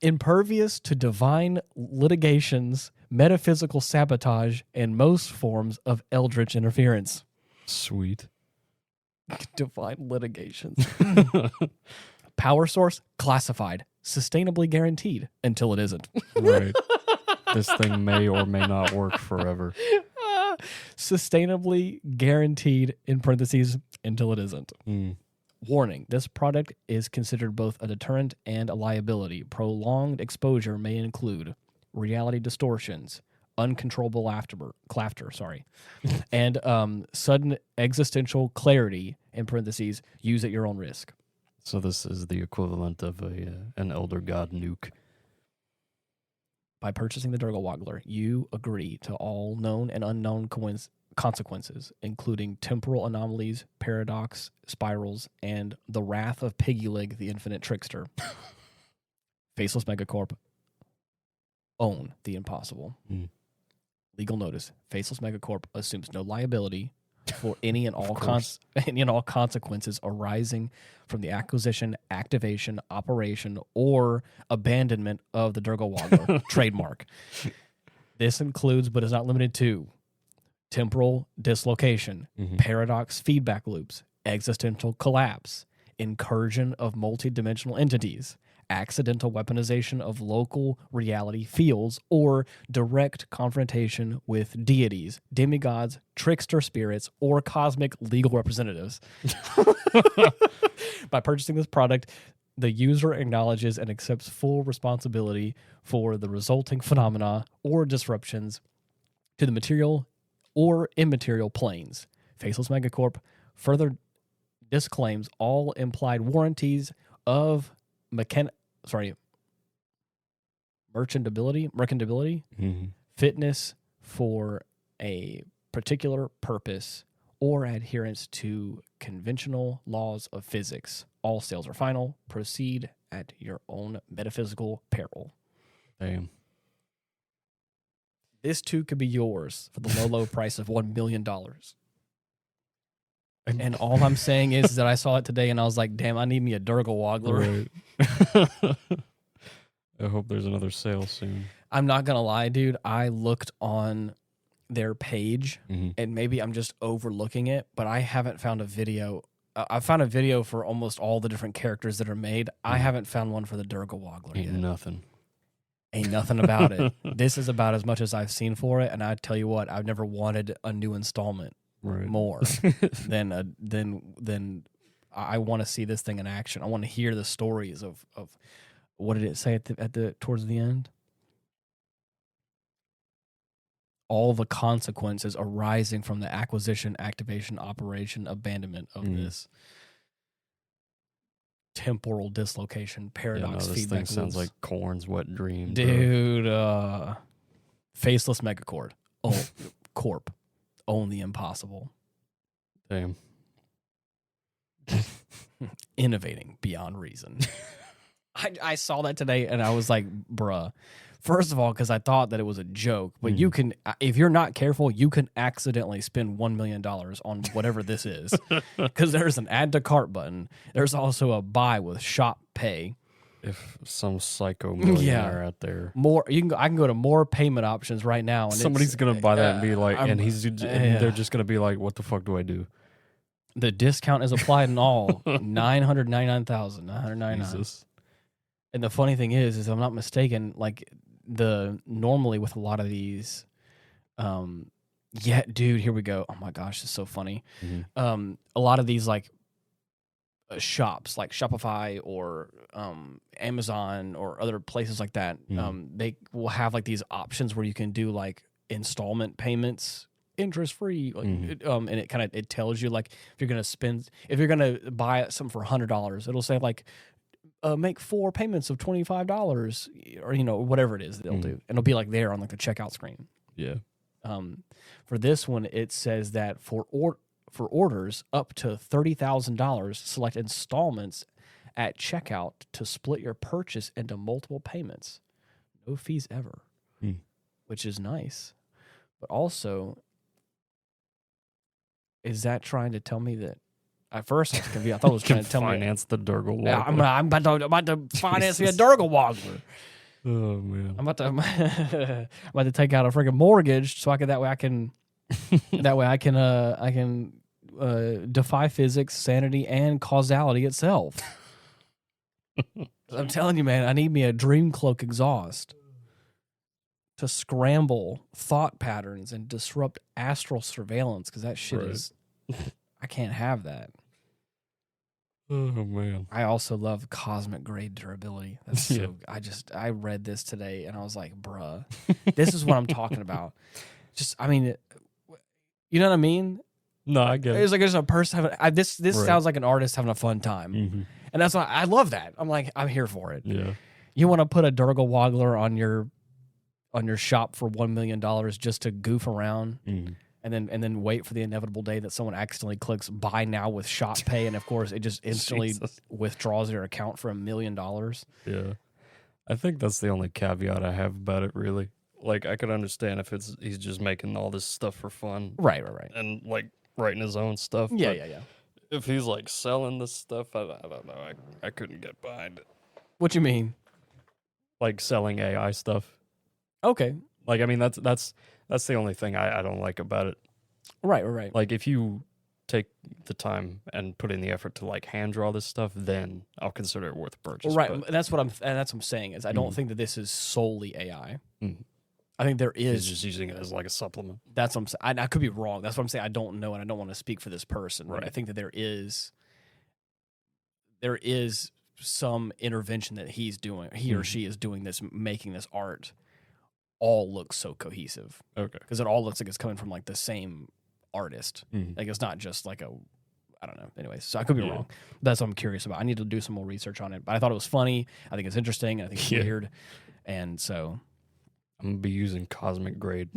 Impervious to divine litigations, metaphysical sabotage, and most forms of eldritch interference. Sweet. Divine litigations. Power source classified, sustainably guaranteed until it isn't. Right. This thing may or may not work forever. Sustainably guaranteed in parentheses until it isn't. Warning, this product is considered both a deterrent and a liability. Prolonged exposure may include reality distortions, uncontrollable laughter, and sudden existential clarity, in parentheses, use at your own risk. So this is the equivalent of an Elder God nuke. By purchasing the Dürglewägler, you agree to all known and unknown consequences, including temporal anomalies, paradox, spirals, and the wrath of Pyggylyg the Infinite Trickster. Faceless MegaCorp. Own the impossible. Legal notice. Faceless MegaCorp assumes no liability for any and all consequences arising from the acquisition, activation, operation, or abandonment of the Dürglewägler trademark. This includes, but is not limited to, temporal dislocation, paradox feedback loops, existential collapse, incursion of multidimensional entities, accidental weaponization of local reality fields, or direct confrontation with deities, demigods, trickster spirits, or cosmic legal representatives. By purchasing this product, the user acknowledges and accepts full responsibility for the resulting phenomena or disruptions to the material or immaterial planes. Faceless MegaCorp further disclaims all implied warranties of merchantability, fitness for a particular purpose, or adherence to conventional laws of physics. All sales are final. Proceed at your own metaphysical peril. Damn. This too could be yours for the low I of $1 million. And all I'm saying is that I saw it today and I was like, damn, I need me a Dürglewägler. Right. I hope there's another sale soon. I'm not going to lie, dude. I looked on their page and maybe I'm just overlooking it, but I haven't found a video. I found a video for almost all the different characters that are made. I haven't found one for the Dürglewägler yet. Ain't nothing about it. This is about as much as I've seen for it, and I tell you what, I've never wanted a new installment more than I want to see this thing in action. I want to hear the stories of what did it say at the towards the end? All the consequences arising from the acquisition, activation, operation, abandonment of this temporal dislocation, paradox, this feedback thing sounds like Korn's wet dream, dude. Faceless MegaCorp, own the impossible. Damn. Innovating beyond reason. I saw that today and I was like, bruh. First of all, because I thought that it was a joke, but you can, if you're not careful, you can accidentally spend $1 million on whatever this is. Because there's an add to cart button. There's also a buy with shop pay. If some psycho millionaire out there, I can go to more payment options right now, and somebody's gonna buy that and be like, and they're just gonna be like, what the fuck do I do? The discount is applied in all $999,999. And the funny thing is if I'm not mistaken, like normally with a lot of these, dude, here we go. Oh my gosh, it's so funny. A lot of these like shops, like Shopify or Amazon or other places like that, they will have like these options where you can do like installment payments, interest free, and it tells you like if you're gonna buy something for $100, it'll say like make 4 payments of $25 or whatever it is they'll do, and it'll be like there on like the checkout screen. For this one it says that for orders up to $30,000, select installments at checkout to split your purchase into multiple payments, no fees ever, which is nice. But also, is that trying to tell me that? At first, I was confused. I thought it was trying to tell me finance the Dürglewägler. I'm about to finance me a Dürglewägler. Oh man. I'm about to take out a freaking mortgage so that way I can defy physics, sanity, and causality itself. I'm telling you, man, I need me a dream cloak exhaust to scramble thought patterns and disrupt astral surveillance, because that shit is, I can't have that. Oh man. I also love cosmic grade durability. That's so, I read this today and I was like, bruh, this is what I'm talking about. Just, I mean, you know what I mean? No, I get it. It's like there's a person having, this sounds like an artist having a fun time. Mm-hmm. And that's why I love that. I'm like, I'm here for it. Yeah. You want to put a Dürglewägler on your shop for $1 million just to goof around, and then wait for the inevitable day that someone accidentally clicks buy now with shop pay, and of course it just instantly withdraws your account for $1 million. Yeah. I think that's the only caveat I have about it, really. Like, I could understand if he's just making all this stuff for fun. Right. And like writing his own stuff. Yeah. If he's like selling this stuff, I don't know. I couldn't get behind it. What you mean? Like selling AI stuff. Okay. Like, I mean, that's the only thing I don't like about it. Right. Like, if you take the time and put in the effort to like hand draw this stuff, then I'll consider it worth a purchase. Right. And that's what I'm saying is I don't think that this is solely AI. I think there is. He's just using it as like a supplement. That's what I'm saying. I could be wrong. That's what I'm saying. I don't know, and I don't want to speak for this person. Right. But I think that there is some intervention that he's doing. He or she is doing this, making this art all look so cohesive. Okay. Because it all looks like it's coming from like the same artist. Like it's not just like I don't know. Anyways, so I could be wrong. That's what I'm curious about. I need to do some more research on it. But I thought it was funny. I think it's interesting. I think it's weird. And so I'm gonna be using cosmic grade.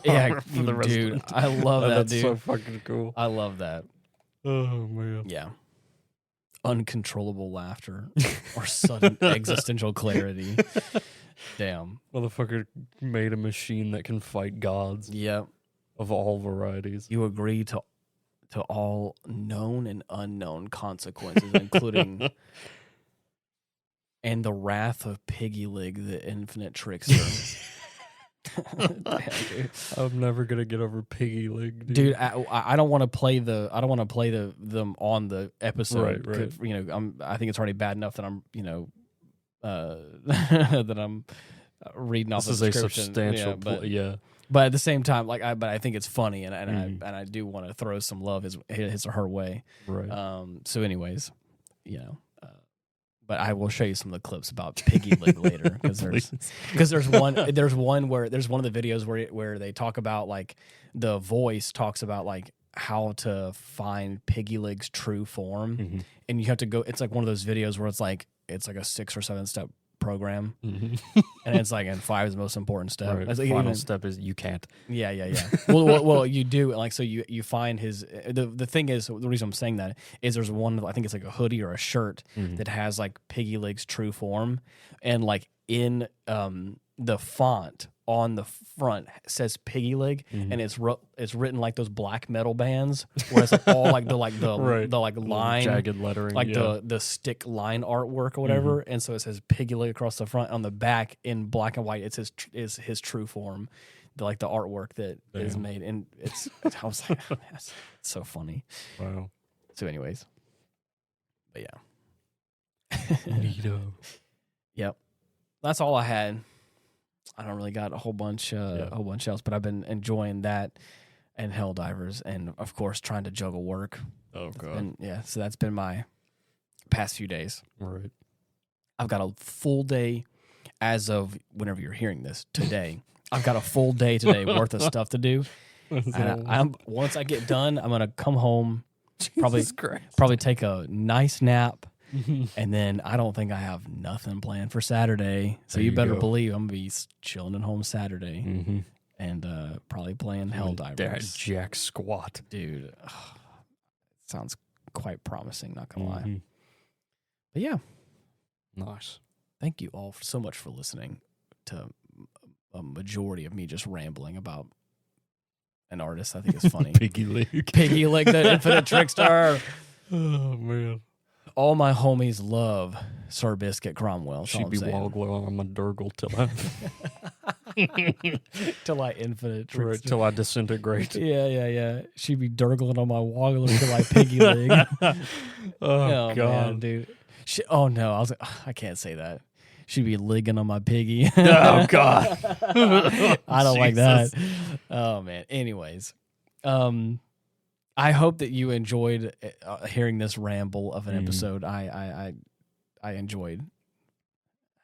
Yeah, for the rest dude. of the I love that, That's dude. so fucking cool. I love that. Oh man. Yeah. Uncontrollable laughter or sudden existential clarity. Damn. Motherfucker made a machine that can fight gods. Yep. Of all varieties. You agree to all known and unknown consequences, including and the wrath of Pyggylyg the Infinite Trickster. Damn, dude. I'm never gonna get over Pyggylyg, dude. I don't want to play them on the episode. Right. You know, I think it's already bad enough that I'm that I'm reading off this the is description. A substantial, But at the same time, like I think it's funny, and I do want to throw some love his or her way. Right. So, anyways, but I will show you some of the clips about Pyggylyg later because there's one of the videos where they talk about like the voice talks about like how to find Pyggylyg's true form, and you have to go. It's like one of those videos where it's like a 6 or 7 step program, and it's like, and 5 is the most important step. Right. Like, Final step is you can't. Yeah. well, you do, like, so you find his. The thing is, the reason I'm saying that is there's one, I think it's like a hoodie or a shirt that has like Pyggylyg's true form, and like in the font on the front says Pyggylyg, and it's written like those black metal bands where it's like all like the line jagged lettering, like the stick line artwork or whatever, and so it says Pyggylyg across the front. On the back in black and white, it says is his true form, the artwork that is made, and I was like, oh, that's so funny. Wow. So, anyways, but yeah, Neato. Yep, that's all I had. I don't really got a whole bunch else, but I've been enjoying that and Helldivers, and of course trying to juggle work. Oh god. And so that's been my past few days. Right. I've got a full day as of whenever you're hearing this today. I've got a full day today worth of stuff to do. And once I get done, I'm gonna come home, probably take a nice nap. And then I don't think I have nothing planned for Saturday. So you better believe I'm going to be chilling at home Saturday and probably playing Helldivers. Jack squat. Dude, sounds quite promising, not going to lie. But yeah. Nice. Thank you all so much for listening to a majority of me just rambling about an artist I think is funny. Pyggylyg the Infinite Trickster. Oh, man. all my homies love Sir Biscuit Cromwell. She'd be woggling on my Dürgle till I infinite trickster. Right, till I disintegrate. Yeah. She'd be Dürgling on my woggler till I Pyggylyg. Oh God, man, dude. Oh no, I was like, I can't say that. She'd be ligging on my piggy. Oh God, I don't like that. Oh man. Anyways, I hope that you enjoyed hearing this ramble of an episode. I enjoyed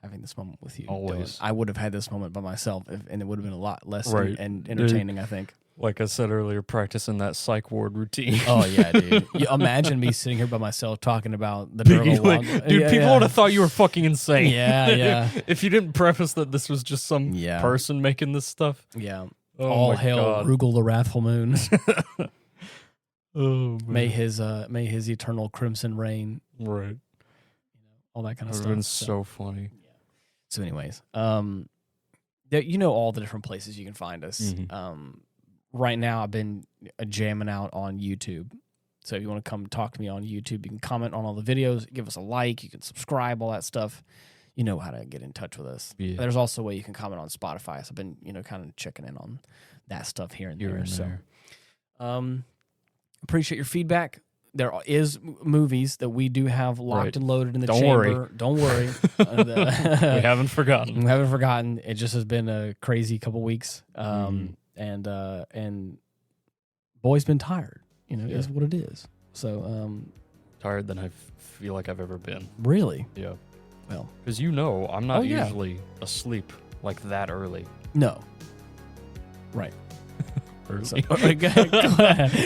having this moment with you. Always. I would have had this moment by myself, and it would have been a lot less and entertaining, I think. Like I said earlier, practicing that psych ward routine. Oh, yeah, dude. Imagine me sitting here by myself talking about the Dürglewägler. Dude, people would have thought you were fucking insane. Yeah. If you didn't preface that this was just some person making this stuff. Yeah. Oh, all hail Rugel the Wrathful Moon. Oh, man. May his eternal crimson reign. Right. All that kind of stuff. It would have been so funny. Yeah. So anyways, you know all the different places you can find us. Right now I've been jamming out on YouTube. So if you want to come talk to me on YouTube, you can comment on all the videos, give us a like, you can subscribe, all that stuff. You know how to get in touch with us. Yeah. There's also a way you can comment on Spotify. So I've been, kind of checking in on that stuff here and there. So appreciate your feedback. There is movies that we do have locked and loaded in the chamber. Don't worry. We haven't forgotten. It just has been a crazy couple weeks. And boy's been tired. Is what it is. So tired than I feel like I've ever been. Really? Yeah. Well, because I'm not usually asleep like that early. No. Right. Early.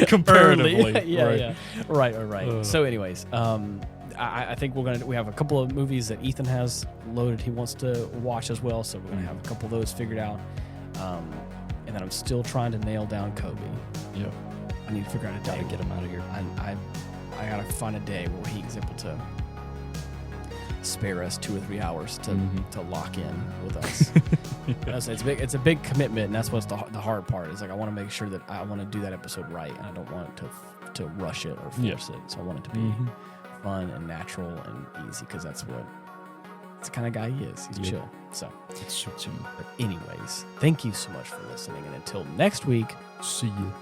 Comparatively. Yeah. Right. So anyways, I think we have a couple of movies that Ethan has loaded he wants to watch as well, so we're going to have a couple of those figured out. And then I'm still trying to nail down Kobe. Yeah. I need to figure out a day. Gotta get him out of here. I gotta find a day where he's able to spare us 2 or 3 hours to lock in with us. It's a big commitment, and that's what's the hard part. Is like I want to make sure that I want to do that episode right, and I don't want it to rush it or force it. So I want it to be fun and natural and easy, because that's the kind of guy he is. He's chill. So it suits him. But anyways, thank you so much for listening, and until next week, see you.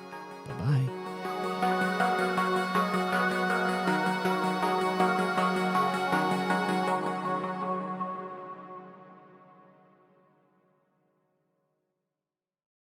Bye-bye.